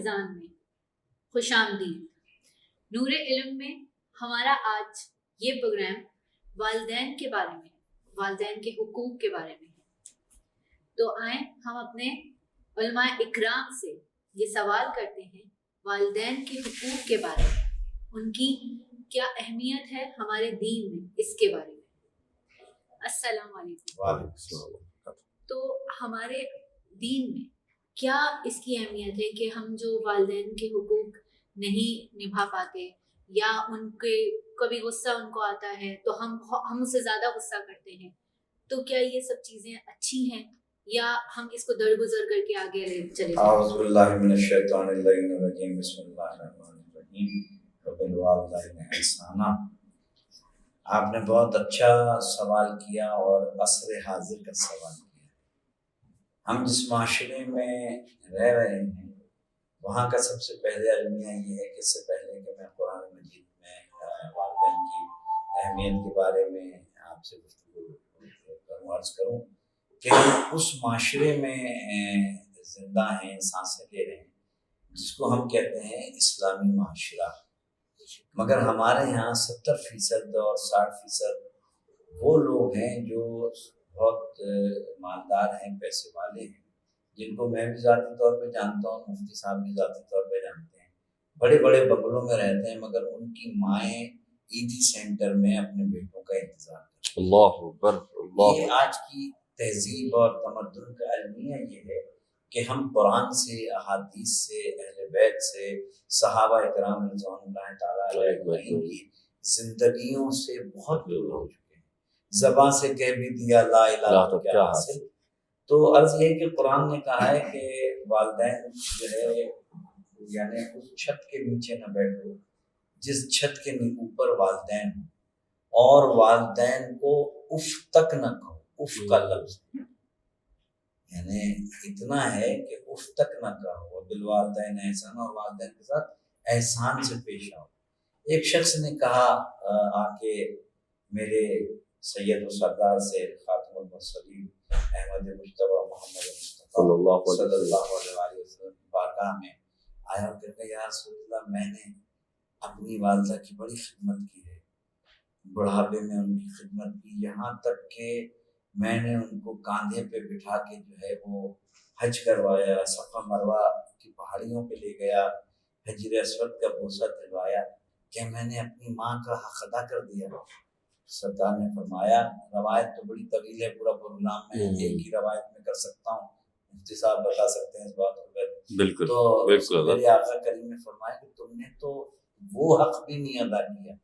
رمضان میں خوش آمدید۔ نور علم میں ہمارا آج یہ پروگرام والدین کے بارے میں، والدین کے حقوق کے بارے میں ہے۔ تو آئیں ہم اپنے علماء اکرام سے یہ سوال کرتے ہیں والدین کے حقوق کے بارے میں، ان کی کیا اہمیت ہے ہمارے دین میں، اس کے بارے میں۔ السلام علیکم۔ وعلیکم السلام۔ تو ہمارے دین میں کیا اس کی اہمیت ہے کہ ہم جو والدین کے حقوق نہیں نبھا پاتے یا ان کے کبھی غصہ ان کو آتا ہے تو ہم اس سے زیادہ غصہ کرتے ہیں، تو کیا یہ سب چیزیں اچھی ہیں یا ہم اس کو درگزر کر کے آگے چلے جائیں؟ اعوذ باللہ من الشیطان الرجیم، بسم اللہ الرحمن الرحیم، رب الوالدین احسانا۔ آپ نے بہت اچھا سوال کیا اور عصر حاضر کا سوال کیا۔ ہم جس معاشرے میں رہ رہے ہیں وہاں کا سب سے پہلے المیہ یہ ہے کہ اس سے پہلے کہ میں قرآن مجید میں والدین کی اہمیت کے بارے میں آپ سے گفتگو عرض کروں کہ ہم اس معاشرے میں زندہ ہیں، سانسیں لے رہے ہیں جس کو ہم کہتے ہیں اسلامی معاشرہ، مگر ہمارے یہاں 70% اور 60% وہ لوگ ہیں جو بہت مالدار ہیں، پیسے والے ہیں، جن کو میں بھی ذاتی طور پہ جانتا ہوں، مفتی صاحب بھی ذاتی طور پہ جانتے ہیں، بڑے بڑے بنگلوں میں رہتے ہیں مگر ان کی مائیں عیدی سینٹر میں اپنے بیٹوں کا انتظار کرتی ہیں۔ اللہ اکبر، اللہ۔ یہ آج کی تہذیب اور تمدن کا المیہ یہ ہے کہ ہم قرآن سے، احادیث سے، اہل بیت سے، صحابہ اکرام رضوان اللہ تعالیٰ علیہ کی زندگیوں سے بہت دور ہو چکے ہیں۔ زبان سے کہہ بھی دیا لا الہ تو کیا حاصل۔ تو عرض یہ کہ قرآن نے کہا ہے کہ والدین جو ہے یعنی اس چھت کے نیچے نہ بیٹھو جس چھت کے اوپر والدین ہو، اور والدین کو اف تک نہ کہو۔ اف کا لفظ یعنی اتنا ہے کہ اف تک نہ کہو، بالوالدین احسان، اور والدین کے ساتھ احسان سے پیش آؤ۔ ایک شخص نے کہا آ کے میرے سید و سردار سے، خاتم المرسلین احمد مجتبیٰ محمد مصطفیٰ صلی اللہ علیہ وسلم کی بارگاہ میں آیا اور کہا یا رسول اللہ، میں نے اپنی والدہ کی بڑی خدمت کی ہے، بڑھاپے میں ان کی خدمت کی، یہاں تک کہ میں نے ان کو کاندھے پہ بٹھا کے جو ہے وہ حج کروایا، صفا مروہ کی پہاڑیوں پہ لے گیا، حجر اسود کا بوسہ دلوایا، کہ میں نے اپنی ماں کا حق ادا کر دیا۔ سرکار نے فرمایا، روایت تو بڑی طویل ہے، پورا پروگرام میں ایک ہی روایت میں کر سکتا ہوں، مفتی صاحب بتا سکتے ہیں اس بات کو۔ بالکل تو میرے آقا کریم نے فرمایا کہ تم نے تو وہ حق بھی نہیں ادا کیا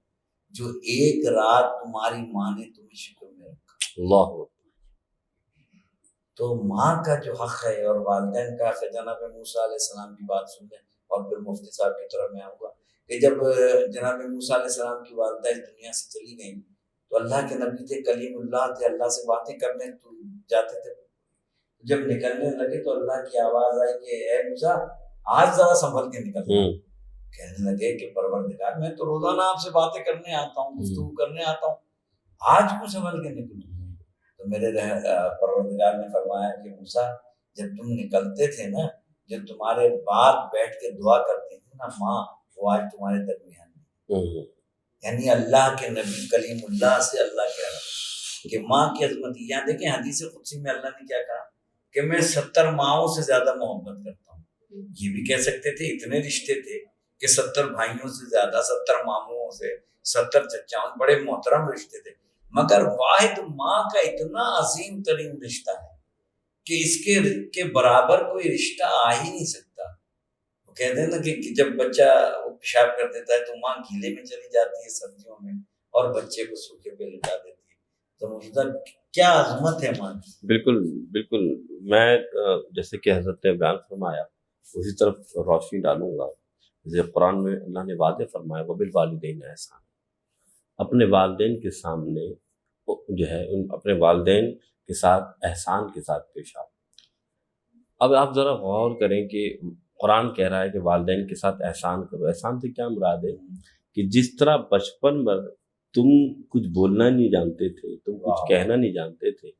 جو ایک رات تمہاری ماں نے تمہیں شکر میں رکھا۔ اللہ۔ تو ماں کا جو حق ہے اور والدین کا حق ہے، جناب موسیٰ علیہ السلام کی بات سن لیں اور پھر مفتی صاحب کی طرف میں آؤں گا کہ جب جناب موسیٰ علیہ السلام کی والدہ اس دنیا سے چلی گئیں تو اللہ کے نبی تھے، کلیم اللہ تھے، اللہ سے باتیں کرنے جاتے تھے، جب نکلنے لگے تو اللہ کی آواز آئی کہ اے موسیٰ آج ذرا سنبھل کے نکلنا۔ کہنے لگے کہ پروردگار میں تو روزانہ آپ سے باتیں کرنے آتا ہوں، گفتگو کرنے آتا ہوں، آج کو سنبھل کے نکلوں۔ تو میرے پروردگار نے فرمایا کہ موسیٰ جب تم نکلتے تھے نا، جب تمہارے بعد بیٹھ کے دعا کرتی تھی نا ماں، وہ آج تمہارے درمیان میں، یعنی اللہ کے نبی کلیم اللہ سے اللہ کہہ رہا کہ ماں کی عظمت۔ یہاں دیکھیں حدیث قدسی میں اللہ نے کیا کہا کہ میں 70 ماؤں سے زیادہ محبت کرتا ہوں۔ یہ بھی کہہ سکتے تھے اتنے رشتے تھے کہ 70 بھائیوں سے زیادہ، 70 ماموں سے، 70 چچاؤں، بڑے محترم رشتے تھے، مگر واحد ماں کا اتنا عظیم ترین رشتہ ہے کہ اس کے برابر کوئی رشتہ آ ہی نہیں سکتا۔ وہ کہتے ہیں نا کہ جب بچہ پیشاب کر دیتا ہے تو ماں گیلے میں چلی جاتی ہے سردیوں میں اور بچے کو سوکھے پہ لٹا دیتی ہے، تو مجھے کیا عظمت ہے ماں کی۔ بالکل بالکل، میں جیسے کہ حضرت نے بیان فرمایا اسی طرف روشنی ڈالوں گا۔ جیسے قرآن میں اللہ نے واضح فرمایا وبالوالدین احسان، اپنے والدین کے سامنے جو ہے اپنے والدین کے ساتھ احسان کے ساتھ پیش آؤ۔ اب آپ ذرا غور کریں کہ قرآن کہہ رہا ہے کہ والدین کے ساتھ احسان کرو۔ احسان سے کیا مراد ہے کہ جس طرح بچپن میں تم کچھ بولنا نہیں جانتے تھے، تم کچھ کہنا نہیں جانتے تھے،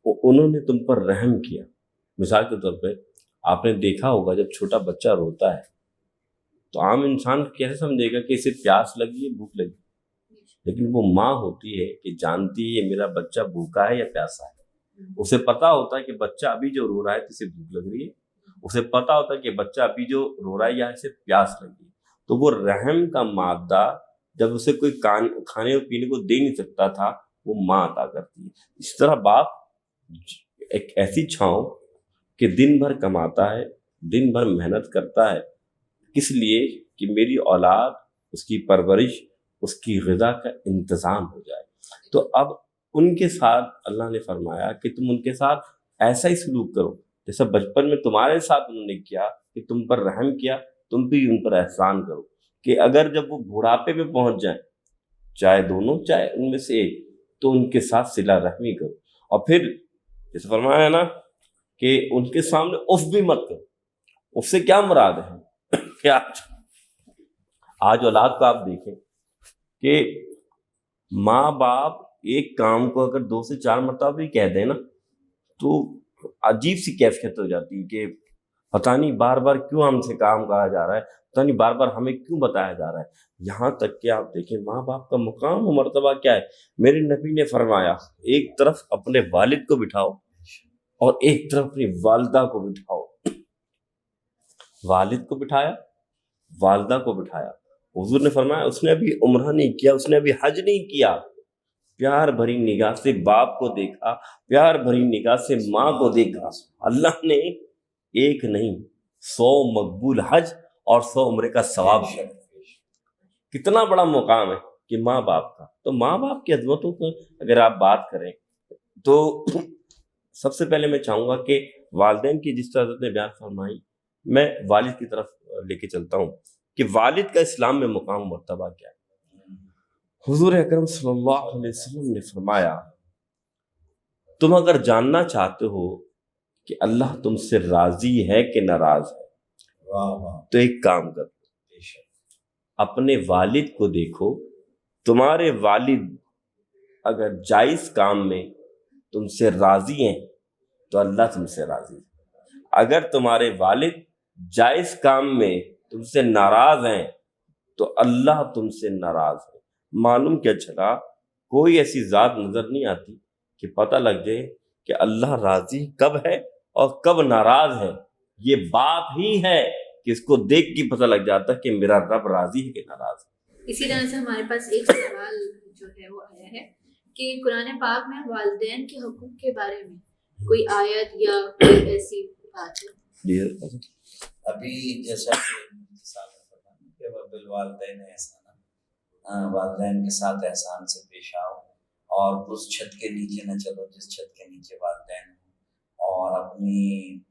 انہوں نے تم پر رحم کیا۔ مثال کے طور پہ آپ نے دیکھا ہوگا جب چھوٹا بچہ روتا ہے تو عام انسان کیسے سمجھے گا کہ اسے پیاس لگی ہے، بھوک لگی، لیکن وہ ماں ہوتی ہے کہ جانتی ہے میرا بچہ بھوکا ہے یا پیاسا ہے. اسے پتا ہوتا ہے کہ بچہ ابھی جو رو رہا ہے اسے بھوک لگ رہی ہے، اسے پتا ہوتا ہے کہ بچہ ابھی جو رو رہا ہے یا اسے پیاس لگی. تو وہ رحم کا مادہ جب اسے کوئی کھانے اور پینے کو دے نہیں سکتا تھا وہ ماں عطا کرتی ہے. اس طرح باپ ایک ایسی چھاؤں کہ دن بھر کماتا ہے، دن بھر محنت کرتا ہے، کس لیے کہ میری اولاد، اس کی پرورش، اس کی غذا کا انتظام ہو جائے. تو اب ان کے ساتھ اللہ نے فرمایا کہ تم ان کے ساتھ ایسا ہی سلوک کرو جیسا بچپن میں تمہارے ساتھ انہوں نے کیا، کہ تم پر رحم کیا، تم بھی ان پر احسان کرو. کہ اگر جب وہ بڑھاپے میں پہنچ جائیں، چاہے دونوں چاہے ان میں سے ایک، تو ان کے ساتھ صلہ رحمی کرو. اور پھر جیسے فرمایا ہے نا کہ ان کے سامنے اف بھی مت کرو. اف سے کیا مراد ہے کہ آج اولاد کو آپ دیکھیں کہ ماں باپ ایک کام کو اگر 2 سے 4 مرتبہ بھی کہہ دیں نا تو عجیب سی کیفیت ہو جاتی ہے کہ پتہ نہیں بار بار کیوں ہم سے کام کہا جا رہا ہے، پتہ نہیں بار بار ہمیں کیوں بتایا جا رہا ہے. یہاں تک کہ آپ دیکھیں ماں باپ کا مقام و مرتبہ کیا ہے. میرے نبی نے فرمایا ایک طرف اپنے والد کو بٹھاؤ اور ایک طرف اپنی والدہ کو بٹھاؤ. والد کو بٹھایا، والدہ کو بٹھایا. حضور نے فرمایا اس نے ابھی عمرہ نہیں کیا، اس نے ابھی حج نہیں کیا، پیار بھری نگاہ سے باپ کو دیکھا، پیار بھری نگاہ سے ماں کو دیکھا. اللہ نے ایک نہیں 100 مقبول حج اور 100 عمرے کا ثواب دیا. کتنا بڑا مقام ہے کہ ماں باپ کا. تو ماں باپ کی عظمتوں کو اگر آپ بات کریں تو سب سے پہلے میں چاہوں گا کہ والدین کی جس طرح حضرت نے بیان فرمائی، میں والد کی طرف لے کے چلتا ہوں کہ والد کا اسلام میں مقام مرتبہ کیا ہے. حضور اکرم صلی اللہ علیہ وسلم نے فرمایا تم اگر جاننا چاہتے ہو کہ اللہ تم سے راضی ہے کہ ناراض ہے تو ایک کام کرو، اپنے والد کو دیکھو. تمہارے والد اگر جائز کام میں تم سے راضی ہیں تو اللہ تم سے راضی ہے. اگر تمہارے والد جائز کام میں تم سے ناراض ہیں تو اللہ تم سے ناراض ہے. معلوم کیا چلا کوئی ایسی ذات نظر نہیں آتی کہ پتہ لگ جائے کہ اللہ راضی کب ہے اور کب ناراض ہے. یہ بات ہی ہے کہ اس کو دیکھ کے پتہ لگ جاتا ہے کہ میرا رب راضی ہے کہ ناراض ہے. اسی طرح سے ہمارے پاس ایک سوال جو ہے وہ آیا ہے کہ قرآن پاک میں والدین کے حقوق کے بارے میں کوئی آیت یا کوئی ایسی بات ہے؟ ابھی جیسا کہ بالوالدین احسانا، والدین کے ساتھ احسان سے پیش آؤ اور اس چھت کے نیچے نہ چلو جس چھت کے نیچے والدین ہوں، اور اپنی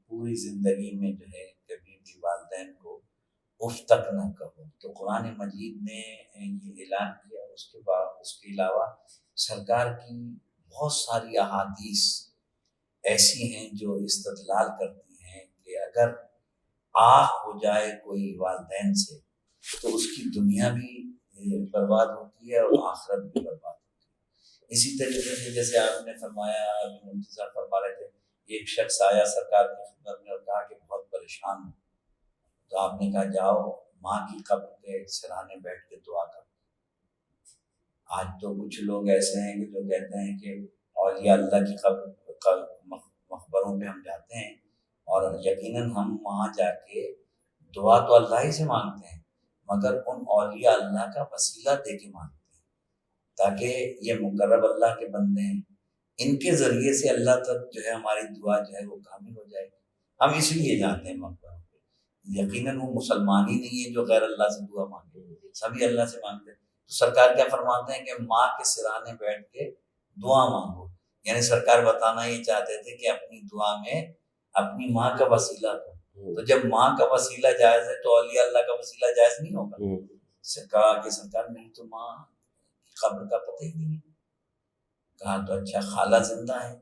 پوری زندگی میں جو ہے کبھی بھی والدین کو اف تک نہ کہو. تو قرآن مجید نے یہ اعلان کیا. اس کے بعد اس کے علاوہ سرکار کی بہت ساری احادیث ایسی ہیں جو استدلال کرتی ہیں کہ اگر آہ ہو جائے کوئی والدین سے تو اس کی دنیا بھی برباد ہوتی ہے اور آخرت بھی برباد ہوتی ہے. اسی طریقے سے جیسے آپ نے فرمایا، منتظر فرما رہے تھے، ایک شخص آیا سرکار کی خدمت میں اور کہا کہ بہت پریشان ہوں. تو آپ نے کہا جاؤ ماں کی قبر کے سرانے بیٹھ کے دعا کرو. آج تو کچھ لوگ ایسے ہیں کہ جو کہتے ہیں کہ اولیاء اللہ کی قبر مقبروں پہ ہم جاتے ہیں اور یقیناً ہم وہاں جا کے دعا تو اللہ ہی سے مانگتے ہیں مگر ان اولیاء اللہ کا وسیلہ دے کے مانگتے ہیں تاکہ یہ مقرب اللہ کے بندے ہیں، ان کے ذریعے سے اللہ تک جو ہے ہماری دعا جو ہے وہ کامل ہو جائے. ہم اس لیے جاتے ہیں مقبروں پہ. یقیناً وہ مسلمان ہی نہیں ہے جو غیر اللہ سے دعا مانگے، سبھی اللہ سے مانگتے ہیں. تو سرکار کیا فرماتے ہیں کہ ماں کے سرانے بیٹھ کے دعا مانگو. یعنی سرکار بتانا یہ چاہتے تھے کہ اپنی دعا میں اپنی ماں کا وسیلہ دو. تو جب ماں کا وسیلہ جائز ہے تو اولیاء اللہ کا وسیلہ جائز نہیں ہوگا. کہا کہ سرکار میری تو ماں کی قبر کا پتہ ہی نہیں ہے. کہا تو اچھا خالہ زندہ ہے؟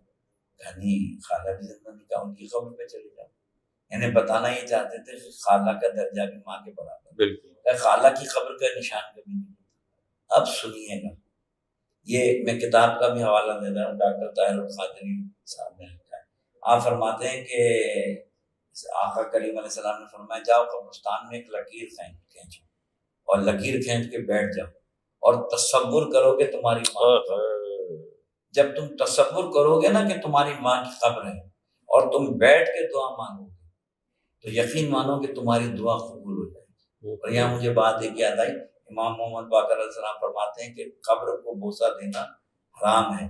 کہا نہیں خالہ بھی زندہ نہیں. کہا ان کی قبر پہ چلے جاؤ. یعنی بتانا یہ چاہتے تھے کہ خالہ کا درجہ بھی ماں کے برابر ہے. خالہ کی قبر کا نشان کبھی نہیں. اب سنیے گا، یہ میں کتاب کا بھی حوالہ دے رہا ہوں، ڈاکٹر طاہر القادری صاحب نے لکھا ہے. آپ فرماتے ہیں کہ آقا کریم علیہ السلام نے فرمایا جاؤ قبرستان میں ایک لکیر کھینچو اور لکیر کھینچ کے بیٹھ جاؤ اور تصور کرو کہ تمہاری ماں، جب تم تصور کرو گے نا کہ تمہاری ماں کی قبر ہے اور تم بیٹھ کے دعا مانگو گے تو یقین مانو کہ تمہاری دعا قبول ہو جائے گی۔ اور یہاں مجھے بات ایک یاد آئی، امام محمد باقر علیہ السلام فرماتے ہیں کہ قبر کو بوسہ دینا حرام ہے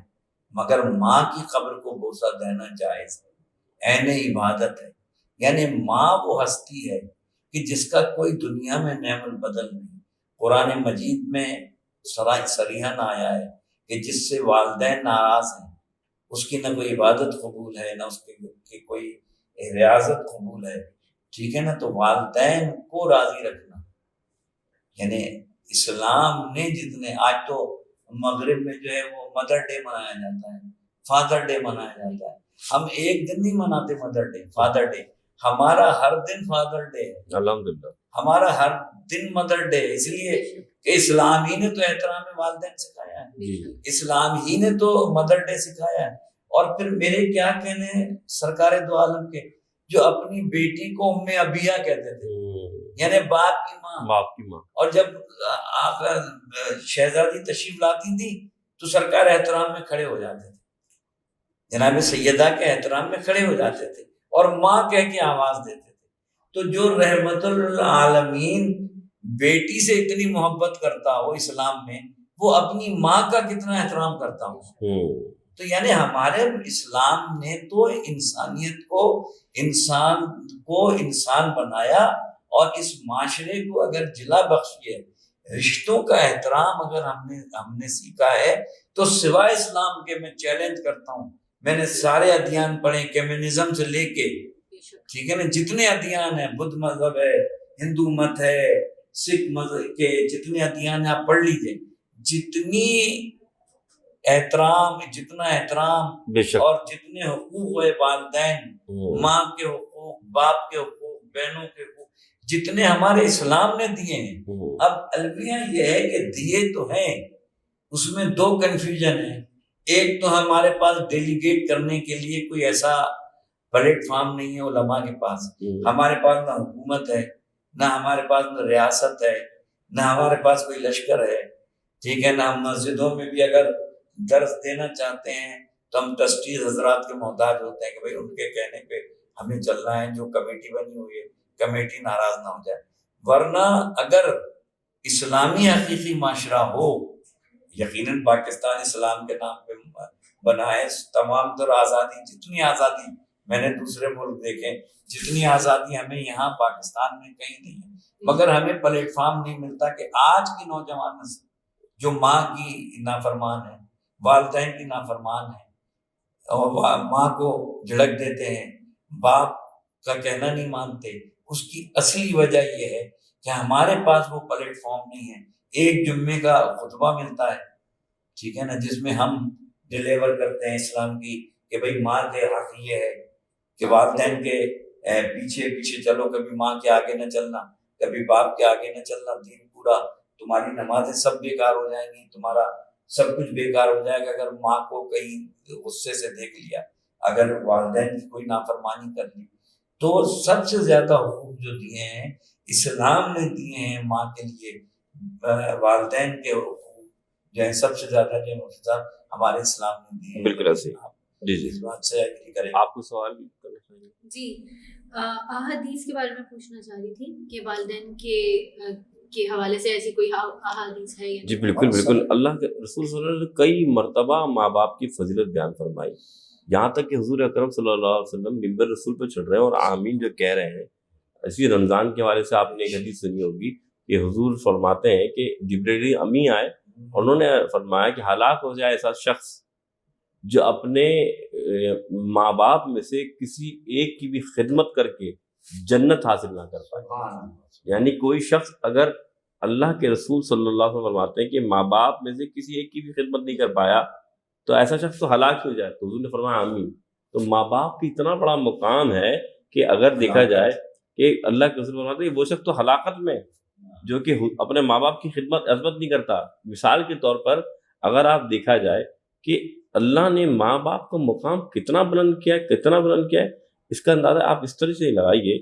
مگر ماں کی قبر کو بوسہ دینا جائز ہے، عین عبادت ہے۔ یعنی ماں وہ ہستی ہے کہ جس کا کوئی دنیا میں نعم البدل نہیں۔ قرآن مجید میں صریحاً آیا ہے کہ جس سے والدین ناراض ہیں اس کی نہ کوئی عبادت قبول ہے نہ اس کی کوئی ریاضت قبول ہے، ٹھیک ہے نا۔ تو والدین کو راضی رکھنا، یعنی اسلام نے جتنے، آج تو مغرب میں جو ہے وہ مدر ڈے منایا جاتا ہے، فادر ڈے منایا جاتا ہے۔ ہم ایک دن نہیں مناتے مدر ڈے، فادر ڈے، ہمارا ہر دن فادر ڈے ہے، الحمدللہ ہمارا ہر دن مدر ڈے ہے، اس لیے کہ اسلام ہی نے تو احترام والدین سکھایا ہے، اسلام ہی نے تو مدر ڈے سکھایا ہے۔ اور پھر میرے کیا کہنے ہیں سرکار دو عالم کے، جو اپنی بیٹی کو ام ابیہ کہتے تھے، یعنی باپ کی ماں، باپ کی ماں۔ اور جب آپ شہزادی تشریف لاتی تھی تو سرکار احترام میں کھڑے ہو جاتے تھے، جناب سیدہ کے احترام میں کھڑے ہو جاتے تھے اور ماں کہہ کے آواز دیتے تھے۔ تو جو رحمت العالمین بیٹی سے اتنی محبت کرتا ہو اسلام میں، وہ اپنی ماں کا کتنا احترام کرتا ہو۔ تو یعنی ہمارے اسلام نے تو انسانیت کو انسان بنایا، اور اس معاشرے کو اگر جلا بخشی ہے، رشتوں کا احترام اگر ہم نے سیکھا ہے تو سوائے اسلام کے میں چیلنج کرتا ہوں، میں نے سارے ادیان پڑھے، کمیونزم سے لے کے، ٹھیک ہے نا، جتنے ادیان ہیں، بدھ مذہب ہے، ہندو مت ہے، سکھ مذہب کے جتنے ادیان ہیں آپ پڑھ لیجئے، جتنا احترام اور جتنے حقوق ہے والدین، ماں کے حقوق، باپ کے حقوق، بہنوں کے حقوق، جتنے ہمارے اسلام نے دیے ہیں۔ اب المیہ یہ ہے کہ دیے تو ہیں، اس میں دو کنفیوژن ہیں۔ ایک تو ہمارے پاس ڈیلیگیٹ کرنے کے لیے کوئی ایسا پلیٹ فارم نہیں ہے علماء کے پاس، ہمارے پاس نہ حکومت ہے، نہ ہمارے پاس نہ ریاست ہے، نہ ہمارے پاس کوئی لشکر ہے، ٹھیک ہے نا۔ ہم مسجدوں میں بھی اگر درس دینا چاہتے ہیں تو ہم ٹرسٹیز حضرات کے محتاج ہوتے ہیں کہ بھئی ان کے کہنے پہ ہمیں چلنا ہے، جو کمیٹی بنی ہوئی ہے کمیٹی ناراض نہ ہو جائے۔ ورنہ اگر اسلامی حقیقی معاشرہ ہو، یقیناً پاکستان اسلام کے نام پہ بنا ہے، تمام تر آزادی، جتنی آزادی میں نے دوسرے ملک دیکھے، جتنی آزادی ہمیں یہاں پاکستان میں کہیں نہیں ہے، مگر ہمیں پلیٹ فارم نہیں ملتا کہ آج کی نوجوان نسل جو ماں کی نافرمان ہے، والدین کی نافرمان ہے، اور ماں کو جھڑک دیتے ہیں، باپ کا کہنا نہیں مانتے، اس کی اصلی وجہ یہ ہے کہ ہمارے پاس وہ پلیٹ فارم نہیں ہے۔ ایک جمعے کا خطبہ ملتا ہے، ٹھیک ہے نا، جس میں ہم ڈیلیور کرتے ہیں اسلام کی کہ بھئی ماں کے حق یہ ہے کہ والدین کے پیچھے پیچھے چلو، کبھی ماں کے آگے نہ چلنا، کبھی باپ کے آگے نہ چلنا، دین پورا، تمہاری نمازیں سب بیکار ہو جائیں گی، تمہارا سب کچھ بیکار ہو جائے گا اگر ماں کو کہیں غصے سے دیکھ لیا، اگر والدین کی کوئی نافرمانی کر لی۔ تو سب سے زیادہ حقوق جو دیے ہیں اسلام نے دیے ہیں ماں کے لیے، والدین کے حقوق جو ہیں سب سے زیادہ جو محفوظات ہمارے اسلام نے دیے ہیں۔ بالکل ایسے جی اس بات سے ایگری کریں۔ آپ کو سوال کرنا چاہیے؟ جی، احادیث کے بارے میں پوچھنا چاہ رہی تھی کہ والدین کے حوالے سے ایسی کوئی احادیث ہے؟ جی بالکل بالکل، اللہ کے رسول صلی اللہ علیہ وسلم نے کئی مرتبہ ماں باپ کی فضیلت بیان فرمائی، یہاں تک کہ حضور اکرم صلی اللہ علیہ وسلم منبر رسول پہ چڑھ رہے ہیں اور آمین جو کہہ رہے ہیں۔ اسی رمضان کے حوالے سے آپ نے ایک حدیث سنی ہوگی کہ حضور فرماتے ہیں کہ جبریل امی آئے، انہوں نے فرمایا کہ ہلاک ہو جائے ایسا شخص جو اپنے ماں باپ میں سے کسی ایک کی بھی خدمت کر کے جنت حاصل نہ کر پائے۔ یعنی کوئی شخص اگر اللہ کے رسول صلی اللہ علیہ وسلم فرماتے ہیں کہ ماں باپ میں سے کسی ایک کی بھی خدمت نہیں کر پایا تو ایسا شخص تو ہلاک ہو جائے، تو حضور نے فرمایا آمین۔ تو ماں باپ کی اتنا بڑا مقام ہے کہ اگر دیکھا جائے کہ اللہ کے رسول فرماتے ہیں وہ شخص تو ہلاکت میں جو کہ اپنے ماں باپ کی عظمت نہیں کرتا۔ مثال کے طور پر اگر آپ دیکھا جائے کہ اللہ نے ماں باپ کا مقام کتنا بلند کیا ہے اس کا اندازہ آپ اس طرح سے لگائیے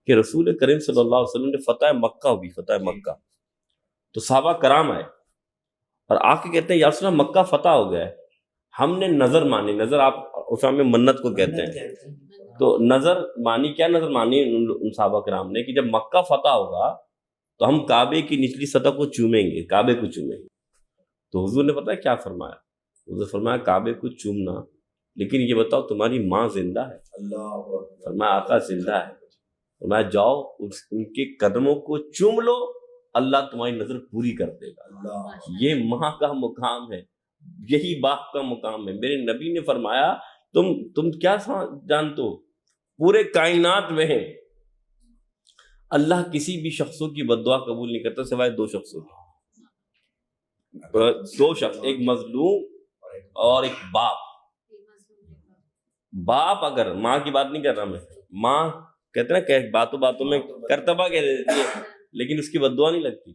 کہ رسول کریم صلی اللہ علیہ وسلم نے فتح مکہ ہوئی، فتح مکہ، تو صحابہ کرام آئے اور آ کے کہتے ہیں یا رسول اللہ مکہ فتح ہو گیا ہے، ہم نے نظر مانی، نظر آپ اسلام میں منت کو کہتے ہیں، تو نظر مانی، کیا نظر مانی ان صحابہ کرام نے کہ جب مکہ فتح ہوگا تو ہم کعبے کی نچلی سطح کو چومیں گے، کعبے کو چومیں گے. تو حضور نے پتہ ہے کیا فرمایا؟ حضور فرمایا کعبے کو چومنا، لیکن یہ بتاؤ تمہاری ماں زندہ ہے؟ فرمایا آقا زندہ ہے. فرمایا جاؤ ان کے قدموں کو چوم لو، اللہ تمہاری نظر پوری کر دے گا. یہ ماں کا مقام ہے، یہی باپ کا مقام ہے. میرے نبی نے فرمایا تم کیا جانتے ہو، پورے کائنات میں ہے اللہ کسی بھی شخصوں کی بد دعا قبول نہیں کرتا سوائے دو شخصوں کی. دو شخص، ایک مظلوم اور ایک باپ. باپ اگر، ماں کی بات نہیں کر رہا میں، ماں کہتے ہیں نا کہ باتوں میں کرتبہ کہہ دیتی ہے لیکن اس کی بد دعا نہیں لگتی.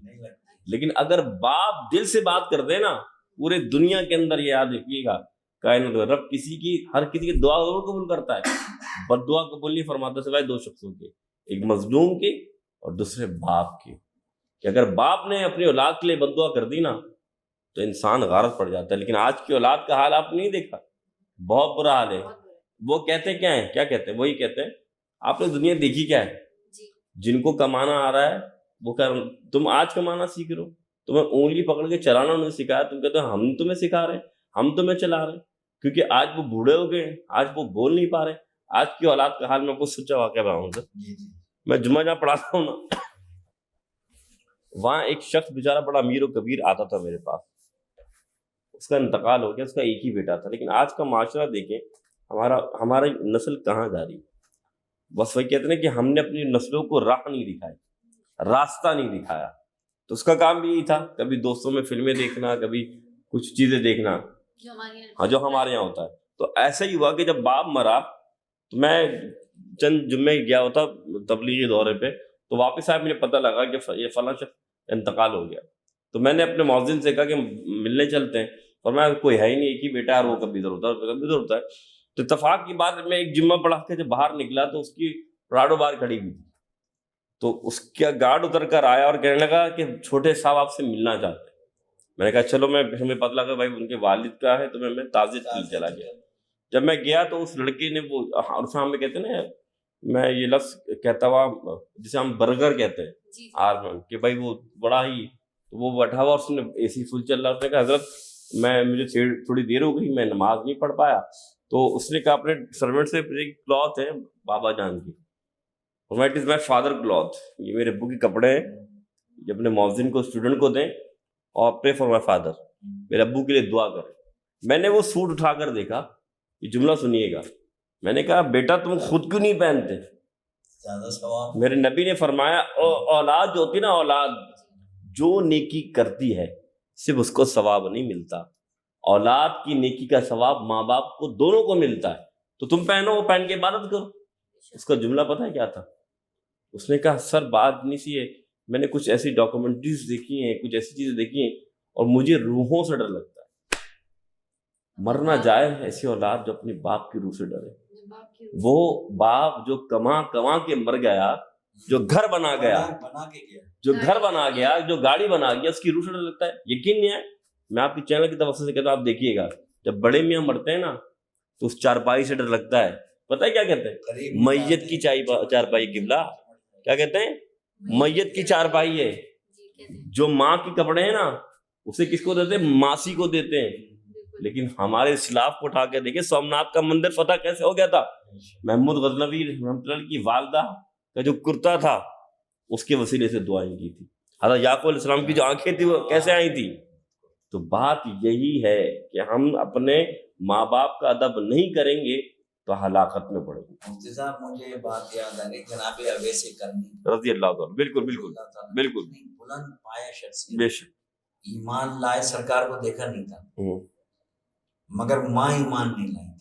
لیکن اگر باپ دل سے بات کر دے نا، پورے دنیا کے اندر یہ یاد رکھیے گا، کائنات رب ہر کسی کی دعا ضرور قبول کرتا ہے، بد دعا قبول نہیں فرماتا سوائے دو شخصوں کے، ایک مظلوم کے اور دوسرے باپ کے. کہ اگر باپ نے اپنی اولاد کے لیے بد دعا کر دی نا تو انسان غارت پڑ جاتا ہے. لیکن آج کی اولاد کا حال آپ نہیں دیکھا، بہت برا حال ہے. وہ کہتے کیا ہیں، کیا کہتے ہیں، وہی کہتے ہیں آپ نے دنیا دیکھی کیا ہے، جن کو کمانا آ رہا ہے وہ تم آج کمانا سیکھ رہے ہو، تمہیں انگلی پکڑ کے چلانا انہوں نے سکھایا، تم کہتے ہو ہم تمہیں سکھا رہے ہیں، ہم تمہیں چلا رہے ہیں، کیونکہ آج وہ بوڑھے ہو گئے ہیں، آج وہ بول نہیں پا رہے. آج کی اولاد کا حال میں کچھ سچا واقعہ بتاؤں سر. میں جمعہ جہاں پڑھاتا ہوں نا، وہاں ایک شخص بیچارہ بڑا امیر و کبیر آتا تھا میرے پاس، اس کا انتقال ہو گیا، اس کا ایک ہی بیٹا تھا. لیکن آج کا معاشرہ دیکھیں ہماری نسل کہاں جا رہی. بس وہی کہتے ہیں کہ ہم نے اپنی نسلوں کو راہ نہیں دکھائی، راستہ نہیں دکھایا. تو اس کا کام بھی یہی تھا، کبھی دوستوں میں فلمیں دیکھنا، کبھی کچھ چیزیں دیکھنا جو ہمارے یہاں ہوتا ہے. تو ایسا ہی ہوا کہ جب باپ مرا تو میں چند جمعے گیا ہوتا تبلیغی دورے پہ، تو واپس آیا مجھے پتہ لگا کہ یہ فلاں شخص انتقال ہو گیا. تو میں نے اپنے مؤذن سے کہا کہ ملنے چلتے ہیں، اور میں کوئی ہے ہی نہیں، ایک ہی بیٹا ہے اور وہ کبھی ادھر ہوتا ہے کبھی ادھر ہوتا ہے. تو اتفاق کی بات میں ایک جمعہ پڑھا کے جب باہر نکلا تو اس کی پراڈو باہر کھڑی ہوئی تھی. تو اس کا گارڈ اتر کر آیا اور کہنے لگا کہ چھوٹے صاحب آپ سے ملنا چاہتے ہیں. میں نے کہا چلو، ہمیں پتہ لگا بھائی ان کے والد کا ہے، تو میں تعزیت کے لیے چلا گیا. جب میں گیا تو اس لڑکی نے وہ ہم کہتے ہیں نا، میں یہ لفظ کہتا ہوا جسے ہم برگر کہتے ہیں آرمن، کہ بھائی وہ بڑا ہی، وہ بیٹھا ہوا، اس نے اے سی فل چل رہا. اس نے کہا حضرت مجھے تھوڑی دیر ہو گئی، میں نماز نہیں پڑھ پایا. تو اس نے کہا اپنے سرونٹ سے ایک کلاتھ ہے بابا جان کی، it is my father cloth, یہ میرے ابو کے کپڑے ہیں، یہ اپنے مؤذن کو اسٹوڈنٹ کو دیں اور پرے فار مائی فادر، میرے ابو کے لیے دعا کریں. میں نے وہ سوٹ اٹھا کر دیکھا، یہ جملہ سنیے گا. میں نے کہا بیٹا تم خود کیوں نہیں پہنتے؟ میرے نبی نے فرمایا اولاد جو ہوتی نا، اولاد جو نیکی کرتی ہے صرف اس کو ثواب نہیں ملتا، اولاد کی نیکی کا ثواب ماں باپ کو دونوں کو ملتا ہے. تو تم پہنو، وہ پہن کے عبادت کرو. اس کا جملہ پتہ ہے کیا تھا؟ اس نے کہا سر بات نہیں سی ہے، میں نے کچھ ایسی ڈاکومنٹریز دیکھی ہیں، کچھ ایسی چیزیں دیکھی ہیں، اور مجھے روحوں سے ڈر لگتا ہے. مرنا جائے ایسی اولاد جو اپنی باپ کی روح سے ڈرے. وہ باپ جو کما کے مر گیا، جو گھر بنا گیا، جو گاڑی بنا گیا، اس کی روح سے ڈر لگتا ہے. یقین نہیں ہے، میں آپ کی چینل کی توسط سے کہتا ہوں، آپ دیکھیے گا جب بڑے میاں مرتے ہیں نا تو اس چارپائی سے ڈر لگتا ہے. پتہ ہے کیا کہتے ہیں؟ میت کی چارپائی. قبلہ کیا کہتے ہیں؟ میت کی چارپائی ہے. جو ماں کے کپڑے ہیں نا اسے کس کو دیتے ہیں؟ ماسی کو دیتے ہیں. لیکن ہمارے اسلاف کو اٹھا کے دیکھیں سومناتھ کا مندر فتح کیسے ہو گیا تھا. محمود غزنوی رحمۃ اللہ کی والدہ کا جو کرتا تھا اس کے وسیلے سے دعائیں کی تھی. حضرت یعقوب علیہ السلام کی جو آنکھیں تھی وہ کیسے آئی تھی؟ تو بات یہی ہے کہ ہم اپنے ماں باپ کا ادب نہیں کریں گے تو ہلاکت میں پڑیں گے. مفتی صاحب مجھے یہ بات یاد آ گئی، جناب اویس کرنی رضی اللہ عنہ، بالکل بلند پایا شخصیت، بے شک. ایمان لائے سرکار کو دیکھا نہیں تھا، مگر ماں ایمان نہیں لائی تھی.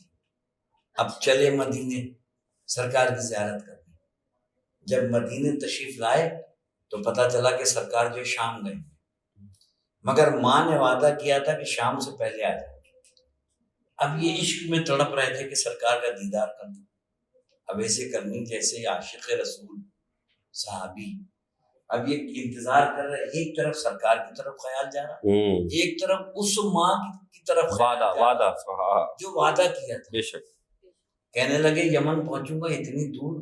اب چلے مدینے سرکار کی زیارت کرنے. جب مدینے تشریف لائے تو پتہ چلا کہ سرکار جو شام گئے، مگر ماں نے وعدہ کیا تھا کہ شام سے پہلے آ جائے. اب یہ عشق میں تڑپ رہے تھے کہ سرکار کا دیدار کرنا. اویس کرنی جیسے عاشق رسول صحابی اب یہ انتظار کر رہے، ایک طرف سرکار کی طرف خیال جا رہا، ایک طرف اس ماں کی طرف وعدہ جو وعدہ کیا تھا۔ بے شک کہنے لگے یمن پہنچوں گا اتنی دور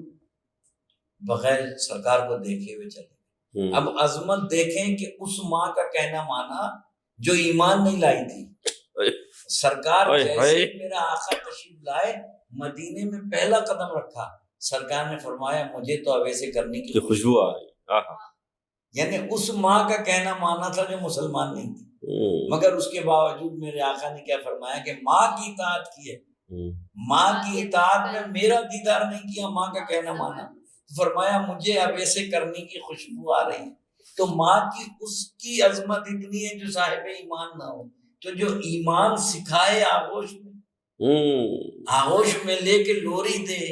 بغیر سرکار کو دیکھے ہوئے چلے۔ اب عظمت دیکھیں کہ اس ماں کا کہنا مانا جو ایمان نہیں لائی تھی۔ سرکار جیسے میرا آقا تشریف لائے مدینے میں پہلا قدم رکھا، سرکار نے فرمایا مجھے تو اویس کرنی کی خوشبو آ رہی۔ یعنی اس ماں کا کہنا مانا تھا جو مسلمان نہیں تھی، مگر اس کے باوجود میرے آقا نے کیا فرمایا کہ ماں کی اطاعت کی ہے، ماں کی اطاعت میں میرا دیدار نہیں کیا، ماں کا کہنا مانا، فرمایا مجھے اویس کرنی کی خوشبو آ رہی ہے۔ تو ماں کی اس کی عظمت اتنی ہے جو صاحب ایمان نہ ہو، تو جو ایمان سکھائے آغوش میں لے کے لوری دے،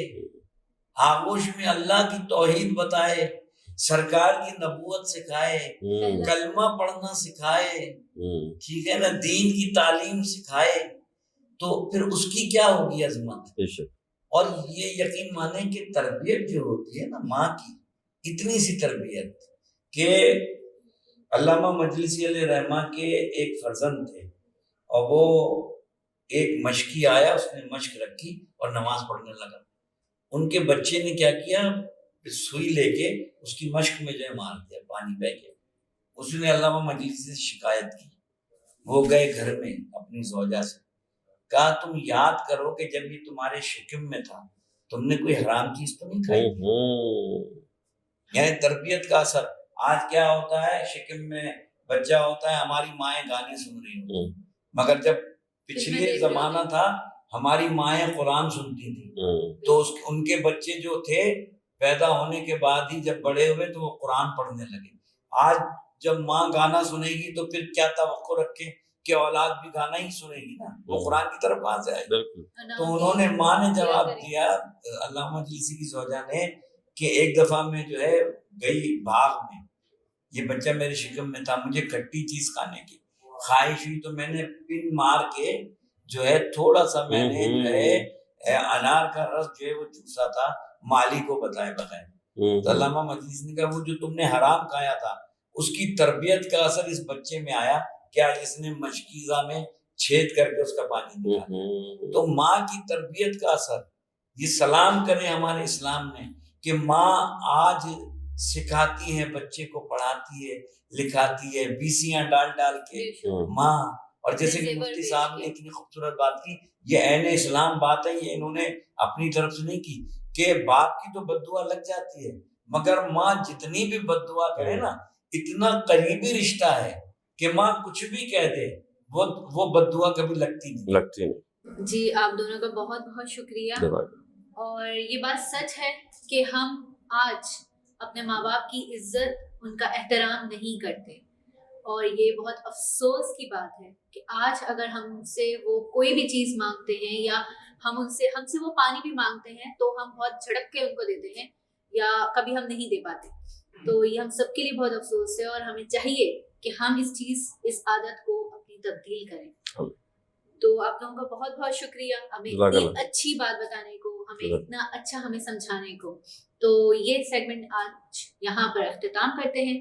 آغوش میں اللہ کی توحید بتائے، سرکار کی نبوت سکھائے، کلمہ پڑھنا سکھائے، ٹھیک ہے نا، دین کی تعلیم سکھائے، تو پھر اس کی کیا ہوگی عظمت۔ اور یہ یقین مانیں کہ تربیت جو ہوتی ہے نا ماں کی، اتنی سی تربیت کہ علامہ مجلسی علیہ رحمہ کے ایک فرزند تھے، اور وہ ایک مشکی آیا، اس نے مشق رکھی اور نماز پڑھنے لگا۔ ان کے بچے نے کیا کیا، سوئی لے کے اس کی مشق میں جو ہے مار دیا، پانی بہ گیا۔ اس نے علامہ مجلسی سے شکایت کی، وہ گئے گھر میں اپنی زوجہ سے، کہا تم یاد کرو کہ جب یہ تمہارے شکم میں تھا تم نے کوئی حرام چیز تو نہیں کھائی تھی؟ یعنی تربیت کا اثر۔ آج کیا ہوتا ہے، شکم میں بچہ ہوتا ہے، ہماری مائیں گانے سن رہی ہوتی ہیں، مگر جب پچھلے زمانہ تھا ہماری مائیں قرآن سنتی تھی، تو ان کے بچے جو تھے پیدا ہونے کے بعد ہی جب بڑے ہوئے تو وہ قرآن پڑھنے لگے۔ آج جب ماں گانا سنے گی تو پھر کیا توقع رکھیں کہ اولاد بھی گانا ہی سنے گی نا، وہ قرآن کی طرف کہاں سے آئے گی؟ تو انہوں نے، ماں نے جواب دیا علامہ مجلسی کی زوجہ نے، کہ ایک دفعہ میں جو ہے گئی باغ میں، یہ بچہ میرے شکم میں تھا، مجھے کھٹی چیز کھانے کی خواہش ہوئی، تو میں نے پن مار کے جو ہے تھوڑا سا میں نے جو ہے انار کا رس جو ہے وہ چوسا تھا، مالی کو بتائے بغیر۔ تو علامہ مجلسی نے کہا وہ جو تم نے حرام کھایا تھا اس کی تربیت کا اثر اس بچے میں آیا، کیا اس نے مشکیزہ میں چھید کر کے اس کا پانی نکالا۔ تو ماں کی تربیت کا اثر، یہ سلام کریں ہمارے اسلام نے کہ ماں آج سکھاتی ہے، بچے کو پڑھاتی ہے، لکھاتی ہے، بیسیاں ڈال کے ماں۔ اور جیسے کہ مفتی صاحب نے اتنی خوبصورت بات کی، یہ عین اسلام بات ہے، یہ انہوں نے اپنی طرف سے نہیں کی، کہ باپ کی تو بد دعا لگ جاتی ہے، مگر ماں جتنی بھی بد دعا کرے نا، اتنا قریبی رشتہ ہے کہ ماں کچھ بھی کہہ دے وہ بد دعا کبھی لگتی نہیں۔ جی آپ دونوں کا بہت بہت شکریہ۔ اور یہ بات سچ ہے کہ ہم آج اپنے ماں باپ کی عزت، ان کا احترام نہیں کرتے، اور یہ بہت افسوس کی بات ہے کہ آج اگر ہم سے وہ کوئی بھی چیز مانگتے ہیں، یا ہم سے وہ پانی بھی مانگتے ہیں، تو ہم بہت جھڑک کے ان کو دیتے ہیں، یا کبھی ہم نہیں دے پاتے۔ تو یہ ہم سب کے لیے بہت افسوس ہے، اور ہمیں چاہیے کہ ہم اس عادت کو اپنی تبدیل کریں۔ تو آپ لوگوں کا بہت بہت شکریہ ہمیں اتنی اچھی بات بتانے کو، ہمیں اتنا اچھا ہمیں سمجھانے کو۔ تو یہ سیگمنٹ آج یہاں پر اختتام کرتے ہیں۔